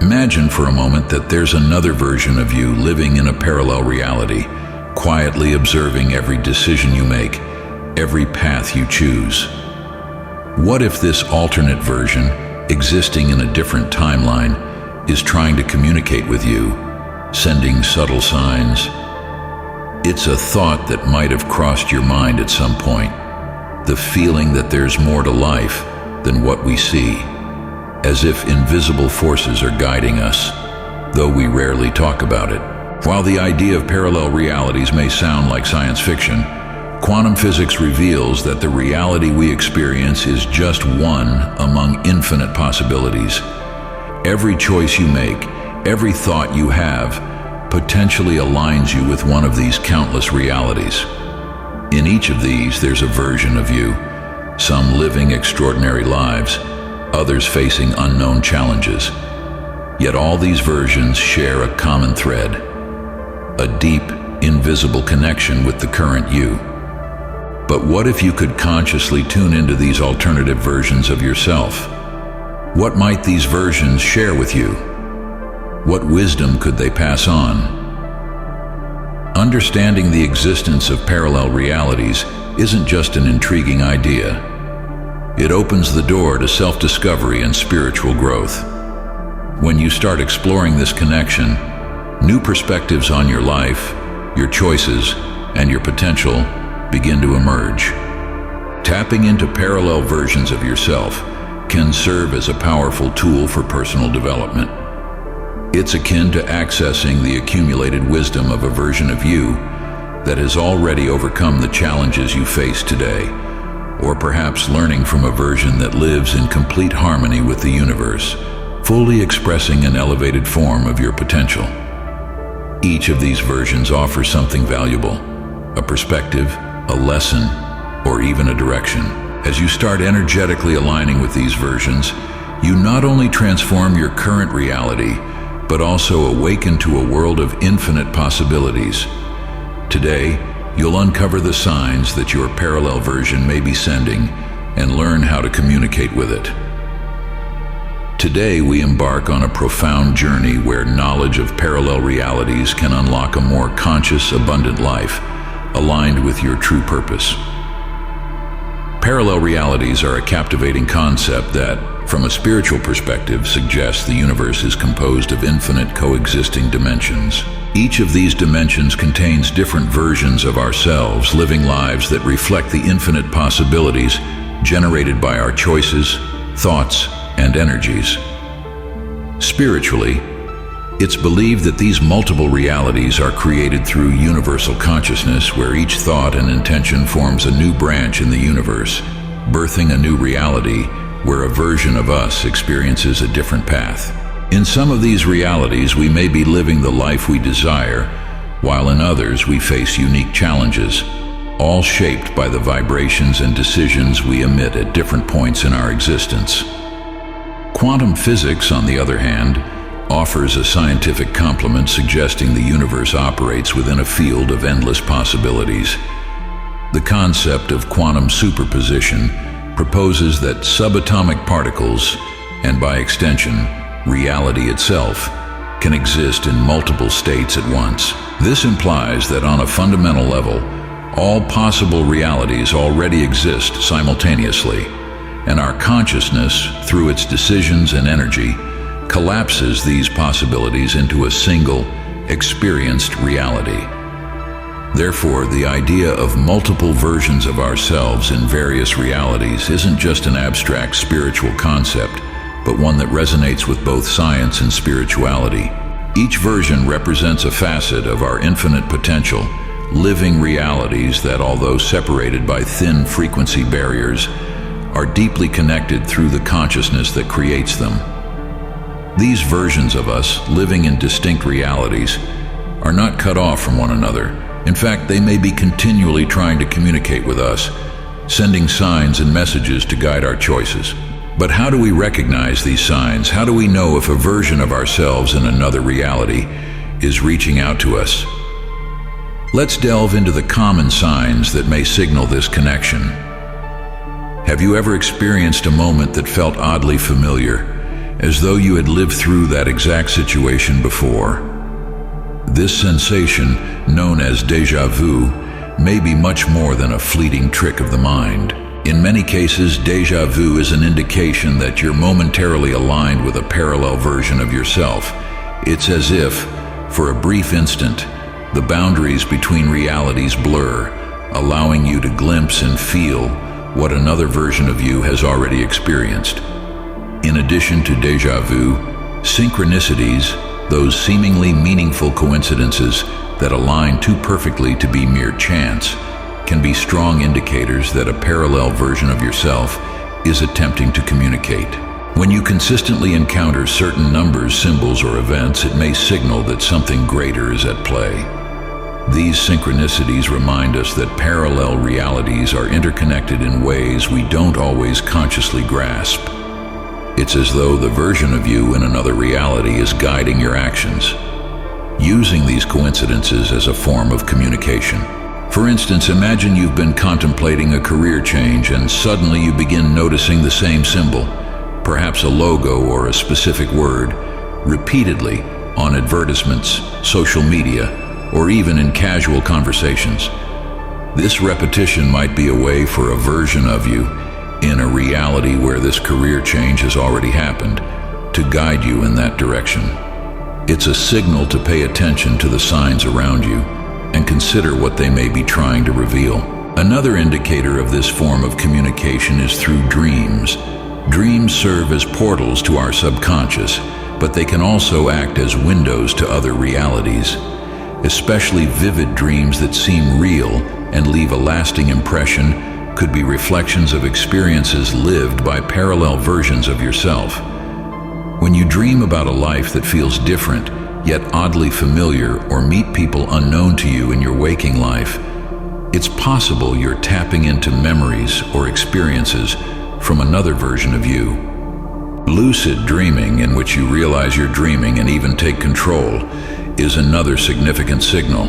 Imagine for a moment that there's another version of you living in a parallel reality, quietly observing every decision you make, every path you choose. What if this alternate version, existing in a different timeline, is trying to communicate with you, sending subtle signs? It's a thought that might have crossed your mind at some point, the feeling that there's more to life than what we see, as if invisible forces are guiding us, though we rarely talk about it. While the idea of parallel realities may sound like science fiction, quantum physics reveals that the reality we experience is just one among infinite possibilities. Every choice you make, every thought you have, potentially aligns you with one of these countless realities. In each of these, there's a version of you, some living extraordinary lives, others facing unknown challenges. Yet all these versions share a common thread, a deep, invisible connection with the current you. But what if you could consciously tune into these alternative versions of yourself? What might these versions share with you? What wisdom could they pass on? Understanding the existence of parallel realities isn't just an intriguing idea. It opens the door to self-discovery and spiritual growth. When you start exploring this connection, new perspectives on your life, your choices, and your potential begin to emerge. Tapping into parallel versions of yourself can serve as a powerful tool for personal development. It's akin to accessing the accumulated wisdom of a version of you that has already overcome the challenges you face today, or perhaps learning from a version that lives in complete harmony with the universe, fully expressing an elevated form of your potential. Each of these versions offers something valuable, a perspective, a lesson, or even a direction. As you start energetically aligning with these versions, you not only transform your current reality, but also awaken to a world of infinite possibilities. Today, you'll uncover the signs that your parallel version may be sending and learn how to communicate with it. Today, we embark on a profound journey where knowledge of parallel realities can unlock a more conscious, abundant life, aligned with your true purpose. Parallel realities are a captivating concept that, from a spiritual perspective, suggests the universe is composed of infinite coexisting dimensions. Each of these dimensions contains different versions of ourselves, living lives that reflect the infinite possibilities generated by our choices, thoughts, and energies. Spiritually, it's believed that these multiple realities are created through universal consciousness, where each thought and intention forms a new branch in the universe, birthing a new reality where a version of us experiences a different path. In some of these realities, we may be living the life we desire, while in others we face unique challenges, all shaped by the vibrations and decisions we emit at different points in our existence. Quantum physics, on the other hand, offers a scientific complement suggesting the universe operates within a field of endless possibilities. The concept of quantum superposition proposes that subatomic particles, and by extension, reality itself, can exist in multiple states at once. This implies that on a fundamental level, all possible realities already exist simultaneously, and our consciousness, through its decisions and energy, collapses these possibilities into a single, experienced reality. Therefore, the idea of multiple versions of ourselves in various realities isn't just an abstract spiritual concept, but one that resonates with both science and spirituality. Each version represents a facet of our infinite potential, living realities that, although separated by thin frequency barriers, are deeply connected through the consciousness that creates them. These versions of us, living in distinct realities, are not cut off from one another. In fact, they may be continually trying to communicate with us, sending signs and messages to guide our choices. But how do we recognize these signs? How do we know if a version of ourselves in another reality is reaching out to us? Let's delve into the common signs that may signal this connection. Have you ever experienced a moment that felt oddly familiar, as though you had lived through that exact situation before. This sensation, known as deja vu, may be much more than a fleeting trick of the mind. In many cases, deja vu is an indication that you're momentarily aligned with a parallel version of yourself. It's as if, for a brief instant, the boundaries between realities blur, allowing you to glimpse and feel what another version of you has already experienced. In addition to deja vu, synchronicities, those seemingly meaningful coincidences that align too perfectly to be mere chance, can be strong indicators that a parallel version of yourself is attempting to communicate. When you consistently encounter certain numbers, symbols, or events, it may signal that something greater is at play. These synchronicities remind us that parallel realities are interconnected in ways we don't always consciously grasp. It's as though the version of you in another reality is guiding your actions, using these coincidences as a form of communication. For instance, imagine you've been contemplating a career change and suddenly you begin noticing the same symbol, perhaps a logo or a specific word, repeatedly on advertisements, social media, or even in casual conversations. This repetition might be a way for a version of you, in a reality where this career change has already happened, to guide you in that direction. It's a signal to pay attention to the signs around you and consider what they may be trying to reveal. Another indicator of this form of communication is through dreams. Dreams serve as portals to our subconscious, but they can also act as windows to other realities. Especially vivid dreams that seem real and leave a lasting impression could be reflections of experiences lived by parallel versions of yourself. When you dream about a life that feels different, yet oddly familiar, or meet people unknown to you in your waking life, it's possible you're tapping into memories or experiences from another version of you. Lucid dreaming, in which you realize you're dreaming and even take control, is another significant signal.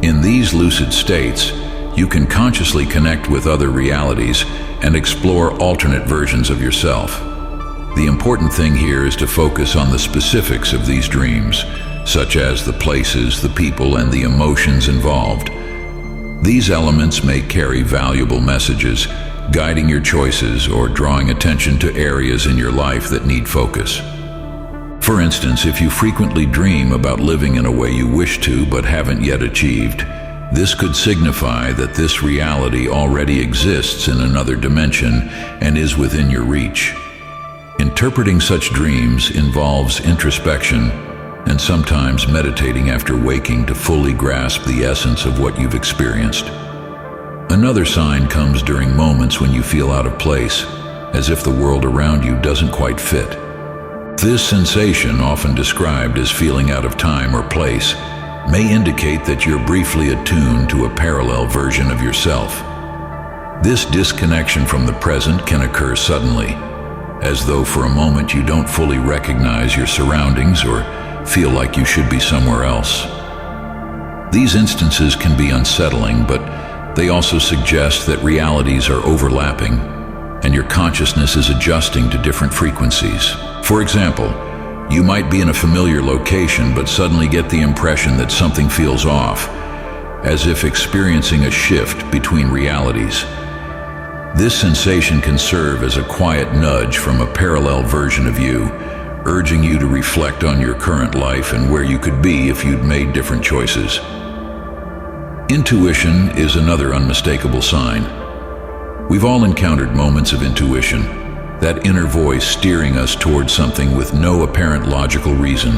In these lucid states, you can consciously connect with other realities and explore alternate versions of yourself. The important thing here is to focus on the specifics of these dreams, such as the places, the people, and the emotions involved. These elements may carry valuable messages, guiding your choices or drawing attention to areas in your life that need focus. For instance, if you frequently dream about living in a way you wish to but haven't yet achieved, this could signify that this reality already exists in another dimension and is within your reach. Interpreting such dreams involves introspection and sometimes meditating after waking to fully grasp the essence of what you've experienced. Another sign comes during moments when you feel out of place, as if the world around you doesn't quite fit. This sensation, often described as feeling out of time or place, may indicate that you're briefly attuned to a parallel version of yourself. This disconnection from the present can occur suddenly, as though for a moment you don't fully recognize your surroundings or feel like you should be somewhere else. These instances can be unsettling, but they also suggest that realities are overlapping and your consciousness is adjusting to different frequencies. For example, you might be in a familiar location but suddenly get the impression that something feels off, as if experiencing a shift between realities. This sensation can serve as a quiet nudge from a parallel version of you, urging you to reflect on your current life and where you could be if you'd made different choices. Intuition is another unmistakable sign. We've all encountered moments of intuition, that inner voice steering us towards something with no apparent logical reason.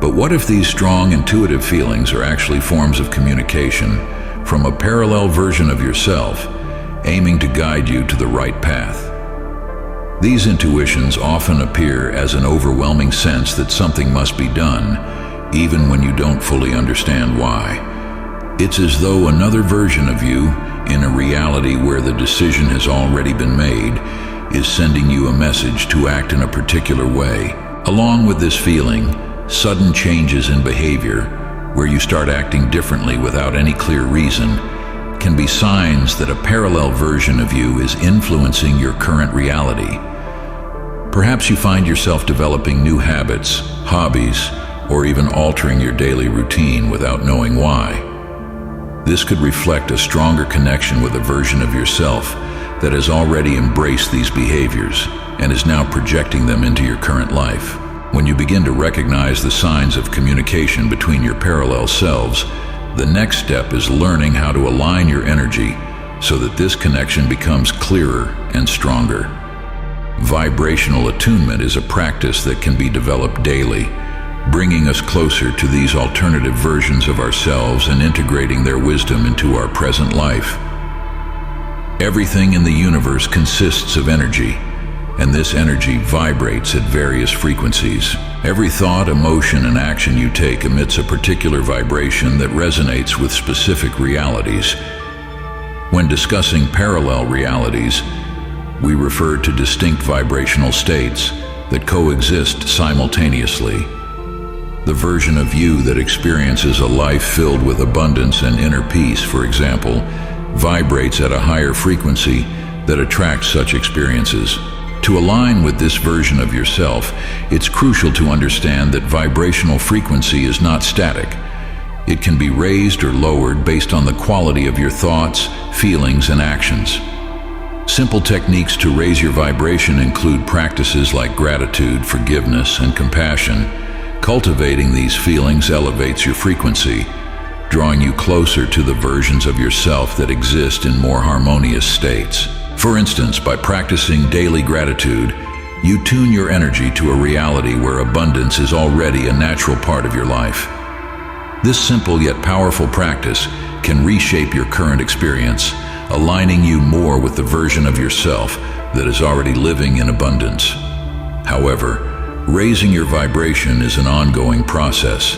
But what if these strong intuitive feelings are actually forms of communication from a parallel version of yourself, aiming to guide you to the right path? These intuitions often appear as an overwhelming sense that something must be done, even when you don't fully understand why. It's as though another version of you, in a reality where the decision has already been made, is sending you a message to act in a particular way. Along with this feeling, sudden changes in behavior, where you start acting differently without any clear reason, can be signs that a parallel version of you is influencing your current reality. Perhaps you find yourself developing new habits, hobbies, or even altering your daily routine without knowing why. This could reflect a stronger connection with a version of yourself that has already embraced these behaviors and is now projecting them into your current life. When you begin to recognize the signs of communication between your parallel selves, the next step is learning how to align your energy so that this connection becomes clearer and stronger. Vibrational attunement is a practice that can be developed daily, bringing us closer to these alternative versions of ourselves and integrating their wisdom into our present life. Everything in the universe consists of energy, and this energy vibrates at various frequencies. Every thought, emotion, and action you take emits a particular vibration that resonates with specific realities. When discussing parallel realities, we refer to distinct vibrational states that coexist simultaneously. The version of you that experiences a life filled with abundance and inner peace, for example, vibrates at a higher frequency that attracts such experiences. To align with this version of yourself, it's crucial to understand that vibrational frequency is not static. It can be raised or lowered based on the quality of your thoughts, feelings, and actions. Simple techniques to raise your vibration include practices like gratitude, forgiveness, and compassion. Cultivating these feelings elevates your frequency, drawing you closer to the versions of yourself that exist in more harmonious states. For instance, by practicing daily gratitude, you tune your energy to a reality where abundance is already a natural part of your life. This simple yet powerful practice can reshape your current experience, aligning you more with the version of yourself that is already living in abundance. However, raising your vibration is an ongoing process,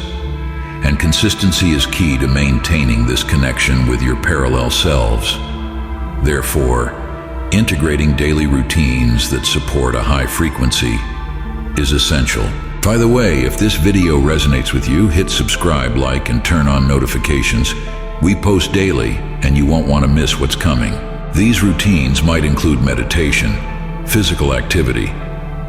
and consistency is key to maintaining this connection with your parallel selves. Therefore, integrating daily routines that support a high frequency is essential. By the way, if this video resonates with you, hit subscribe, like, and turn on notifications. We post daily, and you won't want to miss what's coming. These routines might include meditation, physical activity,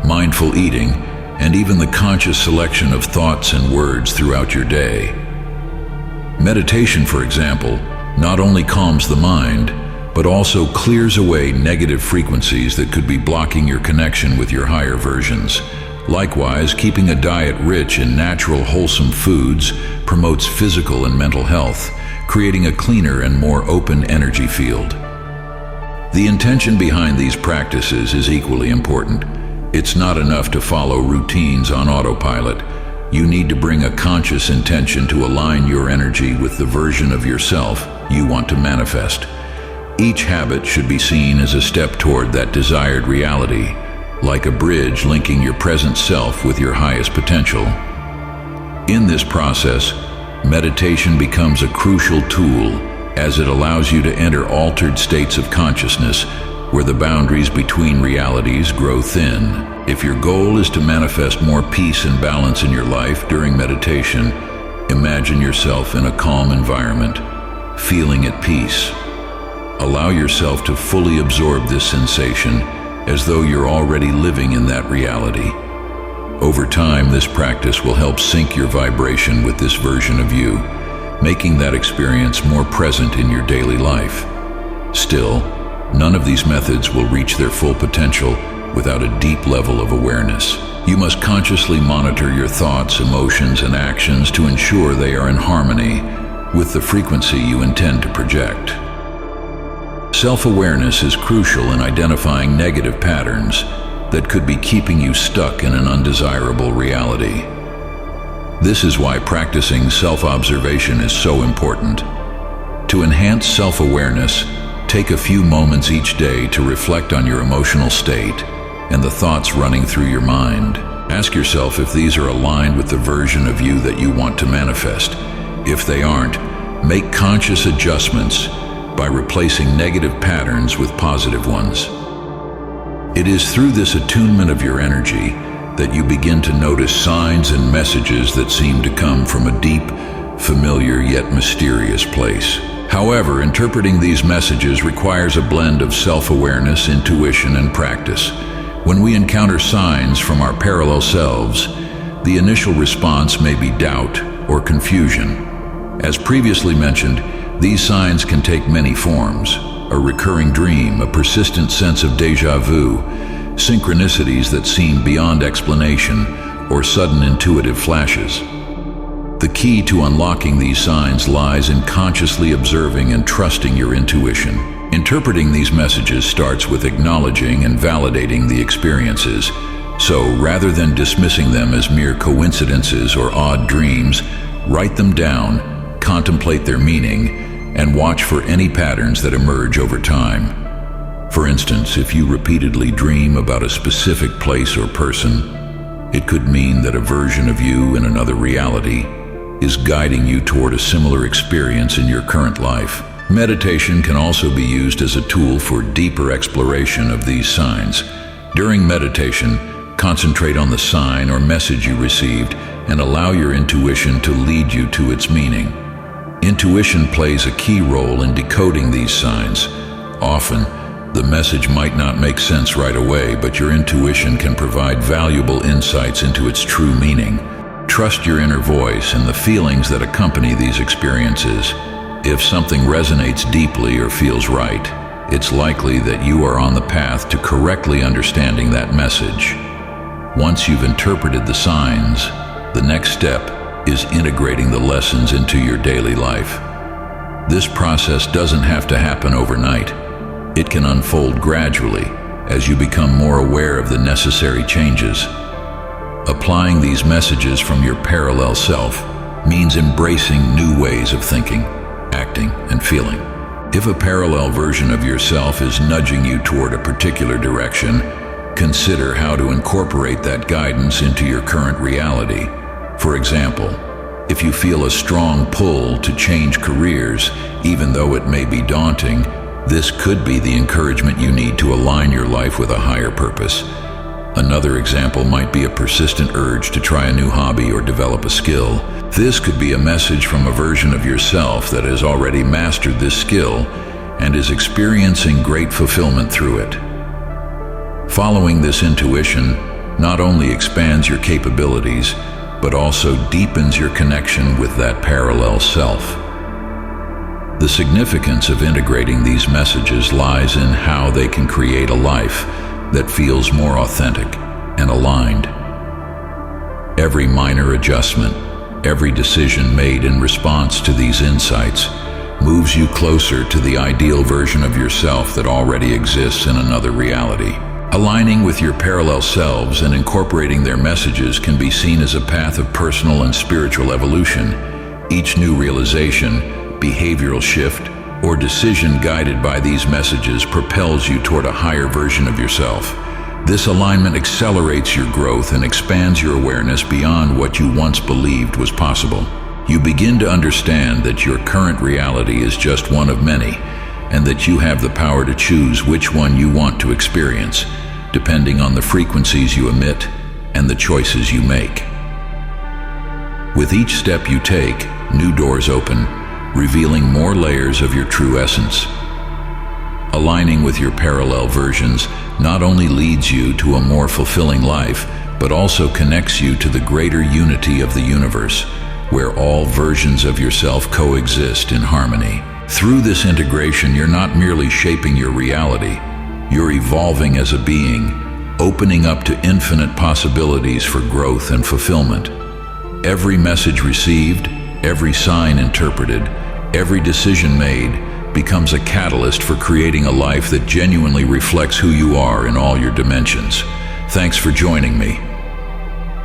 mindful eating, and even the conscious selection of thoughts and words throughout your day. Meditation, for example, not only calms the mind, but also clears away negative frequencies that could be blocking your connection with your higher versions. Likewise, keeping a diet rich in natural, wholesome foods promotes physical and mental health, creating a cleaner and more open energy field. The intention behind these practices is equally important. It's not enough to follow routines on autopilot. You need to bring a conscious intention to align your energy with the version of yourself you want to manifest. Each habit should be seen as a step toward that desired reality, like a bridge linking your present self with your highest potential. In this process, meditation becomes a crucial tool as it allows you to enter altered states of consciousness where the boundaries between realities grow thin. If your goal is to manifest more peace and balance in your life during meditation, imagine yourself in a calm environment, feeling at peace. Allow yourself to fully absorb this sensation as though you're already living in that reality. Over time, this practice will help sync your vibration with this version of you, making that experience more present in your daily life. Still, none of these methods will reach their full potential without a deep level of awareness. You must consciously monitor your thoughts, emotions, and actions to ensure they are in harmony with the frequency you intend to project. Self-awareness is crucial in identifying negative patterns that could be keeping you stuck in an undesirable reality. This is why practicing self-observation is so important. To enhance self-awareness, take a few moments each day to reflect on your emotional state and the thoughts running through your mind. Ask yourself if these are aligned with the version of you that you want to manifest. If they aren't, make conscious adjustments by replacing negative patterns with positive ones. It is through this attunement of your energy that you begin to notice signs and messages that seem to come from a deep, familiar yet mysterious place. However, interpreting these messages requires a blend of self-awareness, intuition, and practice. When we encounter signs from our parallel selves, the initial response may be doubt or confusion. As previously mentioned, these signs can take many forms: a recurring dream, a persistent sense of deja vu, synchronicities that seem beyond explanation, or sudden intuitive flashes. The key to unlocking these signs lies in consciously observing and trusting your intuition. Interpreting these messages starts with acknowledging and validating the experiences. So, rather than dismissing them as mere coincidences or odd dreams, write them down, contemplate their meaning, and watch for any patterns that emerge over time. For instance, if you repeatedly dream about a specific place or person, it could mean that a version of you in another reality is guiding you toward a similar experience in your current life. Meditation can also be used as a tool for deeper exploration of these signs. During meditation, concentrate on the sign or message you received and allow your intuition to lead you to its meaning. Intuition plays a key role in decoding these signs. Often, the message might not make sense right away, but your intuition can provide valuable insights into its true meaning. Trust your inner voice and the feelings that accompany these experiences. If something resonates deeply or feels right, it's likely that you are on the path to correctly understanding that message. Once you've interpreted the signs, the next step is integrating the lessons into your daily life. This process doesn't have to happen overnight. It can unfold gradually as you become more aware of the necessary changes. Applying these messages from your parallel self means embracing new ways of thinking, acting, and feeling. If a parallel version of yourself is nudging you toward a particular direction, consider how to incorporate that guidance into your current reality. For example, if you feel a strong pull to change careers, even though it may be daunting, this could be the encouragement you need to align your life with a higher purpose. Another example might be a persistent urge to try a new hobby or develop a skill. This could be a message from a version of yourself that has already mastered this skill and is experiencing great fulfillment through it. Following this intuition not only expands your capabilities, but also deepens your connection with that parallel self. The significance of integrating these messages lies in how they can create a life that feels more authentic and aligned. Every minor adjustment, every decision made in response to these insights moves you closer to the ideal version of yourself that already exists in another reality. Aligning with your parallel selves and incorporating their messages can be seen as a path of personal and spiritual evolution. Each new realization, behavioral shift, or decision guided by these messages propels you toward a higher version of yourself. This alignment accelerates your growth and expands your awareness beyond what you once believed was possible. You begin to understand that your current reality is just one of many, and that you have the power to choose which one you want to experience, depending on the frequencies you emit and the choices you make. With each step you take, new doors open, revealing more layers of your true essence. Aligning with your parallel versions not only leads you to a more fulfilling life, but also connects you to the greater unity of the universe, where all versions of yourself coexist in harmony. Through this integration, you're not merely shaping your reality, you're evolving as a being, opening up to infinite possibilities for growth and fulfillment. Every message received, every sign interpreted, every decision made becomes a catalyst for creating a life that genuinely reflects who you are in all your dimensions. Thanks for joining me.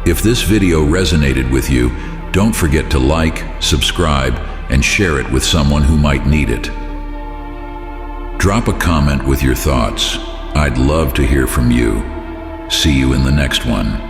If this video resonated with you, don't forget to like, subscribe, and share it with someone who might need it. Drop a comment with your thoughts. I'd love to hear from you. See you in the next one.